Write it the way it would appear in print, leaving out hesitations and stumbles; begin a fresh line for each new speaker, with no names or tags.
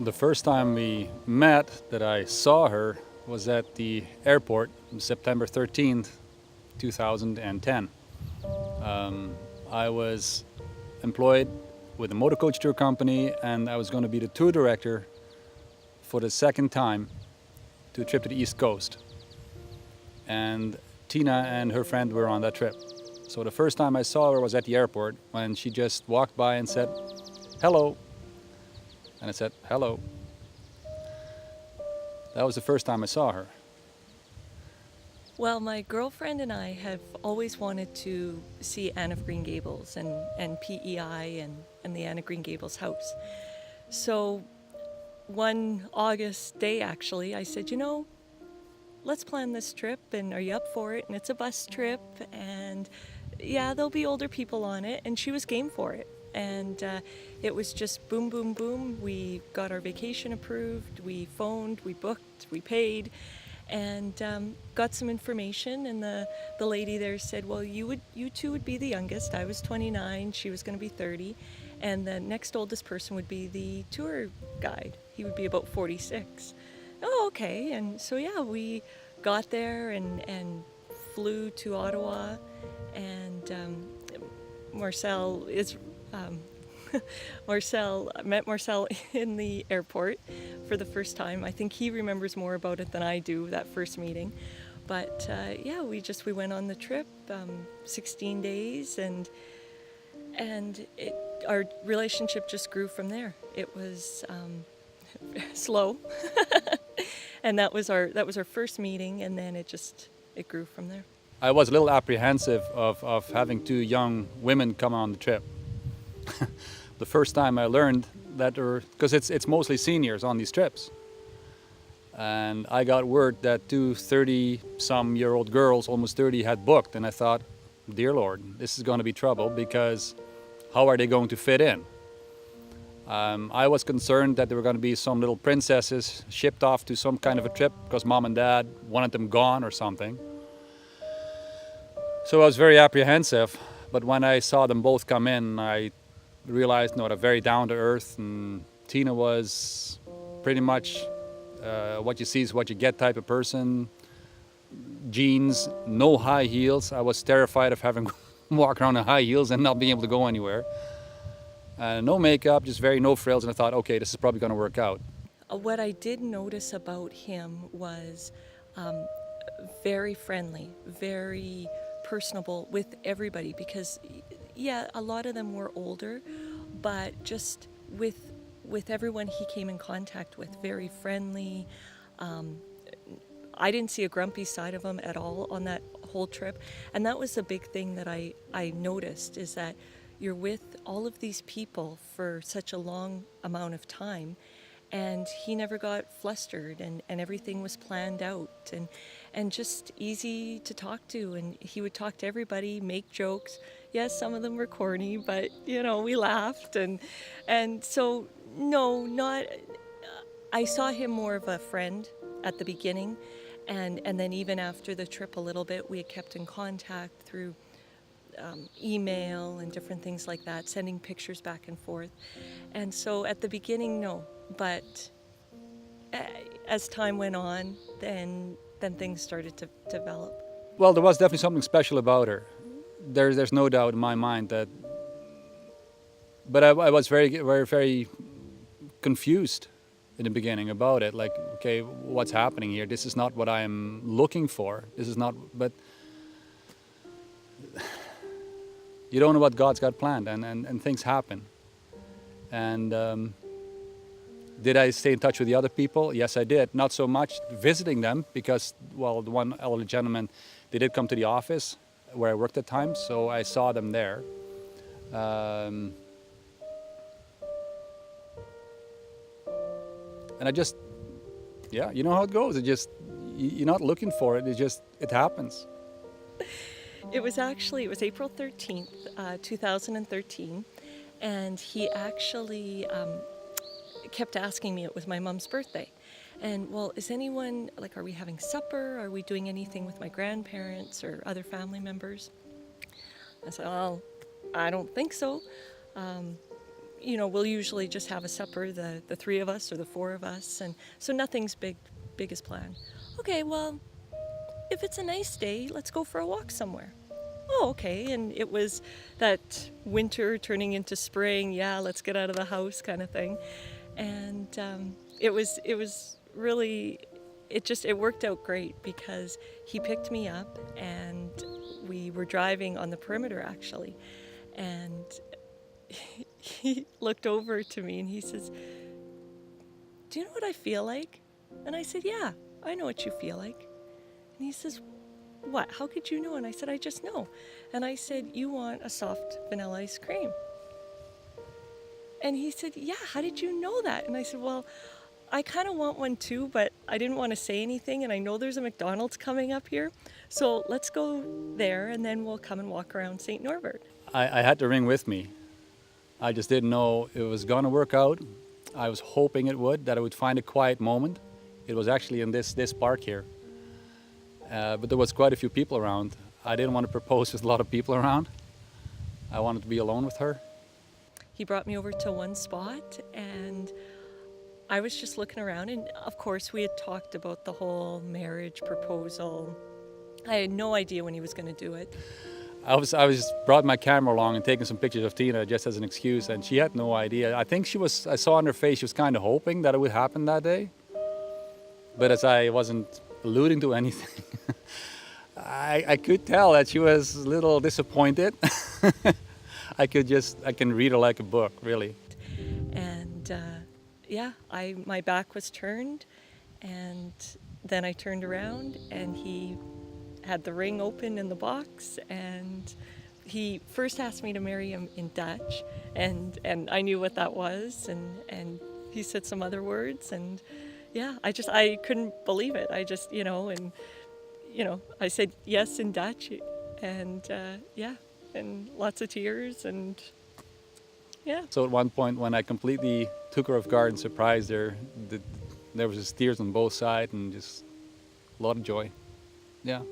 The first time we met, that I saw her, was at the airport on September 13th, 2010. I was employed with a motor coach tour company, and I was going to be the tour director for the second time to a trip to the East Coast. And Tina and her friend were on that trip. So the first time I saw her was at the airport when she just walked by and said, "Hello." And I said, "Hello." That was the first time I saw her.
Well, my girlfriend and I have always wanted to see Anne of Green Gables and PEI and the Anne of Green Gables house. So one August day, actually, I said, let's plan this trip, and are you up for it? And it's a bus trip, and yeah, there'll be older people on it. And she was game for it. And it was just boom, boom, boom. We got our vacation approved, we phoned, we booked, we paid, and got some information. And the lady there said, well, you two would be the youngest. I was 29, she was going to be 30. And the next oldest person would be the tour guide. He would be about 46. Oh, okay. And so, yeah, we got there and flew to Ottawa. And Marcel is I met Marcel in the airport for the first time. I think he remembers more about it than I do, that first meeting. But yeah, we went on the trip, 16 days, and our relationship just grew from there. It was slow, and that was our first meeting, and then it grew from there.
I was a little apprehensive of having two young women come on the trip. The first time I learned that because it's mostly seniors on these trips. And I got word that two 30-some-year-old girls, almost 30, had booked. And I thought, dear Lord, this is going to be trouble, because how are they going to fit in? I was concerned that there were going to be some little princesses shipped off to some kind of a trip because mom and dad wanted them gone or something. So I was very apprehensive. But when I saw them both come in, I realized, they're very down to earth, and Tina was pretty much what you see is what you get type of person. Jeans, no high heels. I was terrified of having walk around in high heels and not being able to go anywhere. No makeup, just no frills, and I thought, okay, this is probably going to work out.
What I did notice about him was very friendly, very personable with everybody, because yeah, a lot of them were older, but just with everyone he came in contact with, very friendly. I didn't see a grumpy side of him at all on that whole trip. And that was the big thing that I noticed, is that you're with all of these people for such a long amount of time, and he never got flustered, and everything was planned out and just easy to talk to. And he would talk to everybody, make jokes. Yes, some of them were corny, but we laughed, and so no, not. I saw him more of a friend at the beginning, and then even after the trip a little bit, we had kept in contact through email and different things like that, sending pictures back and forth. And so at the beginning, no, but as time went on, then things started to develop.
Well, there was definitely something special about her. There's no doubt in my mind that. But I was very, very, very confused in the beginning about it. Like, okay, what's happening here? This is not what I'm looking for. This is not. But you don't know what God's got planned, and things happen. And did I stay in touch with the other people? Yes, I did. Not so much visiting them, because, well, the one elderly gentleman, they did come to the office where I worked at times, so I saw them there. And I just, yeah, you know how it goes. You're not looking for it. It happens.
It was April 13th, 2013, and he actually kept asking me. It was my mom's birthday. And, well, is anyone, like, are we having supper? Are we doing anything with my grandparents or other family members? I said, well, I don't think so. we'll usually just have a supper, the three of us or the four of us, and so nothing's big as planned. Okay, well, if it's a nice day, let's go for a walk somewhere. Oh, okay. And it was that winter turning into spring. Yeah, let's get out of the house kind of thing. And it was really, it worked out great because he picked me up and we were driving on the perimeter actually. And he looked over to me and he says, "Do you know what I feel like?" And I said, "Yeah, I know what you feel like." And he says, "What? How could you know?" And I said, "I just know." And I said, "You want a soft vanilla ice cream." And he said, "Yeah, how did you know that?" And I said, "Well, I kind of want one too, but I didn't want to say anything. And I know there's a McDonald's coming up here. So let's go there and then we'll come and walk around St. Norbert."
I had the ring with me. I just didn't know it was going to work out. I was hoping it would, that I would find a quiet moment. It was actually in this park here. But there was quite a few people around. I didn't want to propose with a lot of people around. I wanted to be alone with her.
He brought me over to one spot and I was just looking around. And of course, we had talked about the whole marriage proposal. I had no idea when he was going to do it.
I was brought my camera along and taking some pictures of Tina just as an excuse, and she had no idea. I think I saw on her face she was kind of hoping that it would happen that day. But as I wasn't alluding to anything, I could tell that she was a little disappointed. I can read her like a book, really.
And my back was turned, and then I turned around and he had the ring open in the box, and he first asked me to marry him in Dutch, and I knew what that was, and he said some other words, and yeah, I couldn't believe it. I just, I said yes in Dutch, and and lots of tears, and yeah.
So at one point when I completely took her off guard and surprised her, there was just tears on both sides and just a lot of joy. Yeah.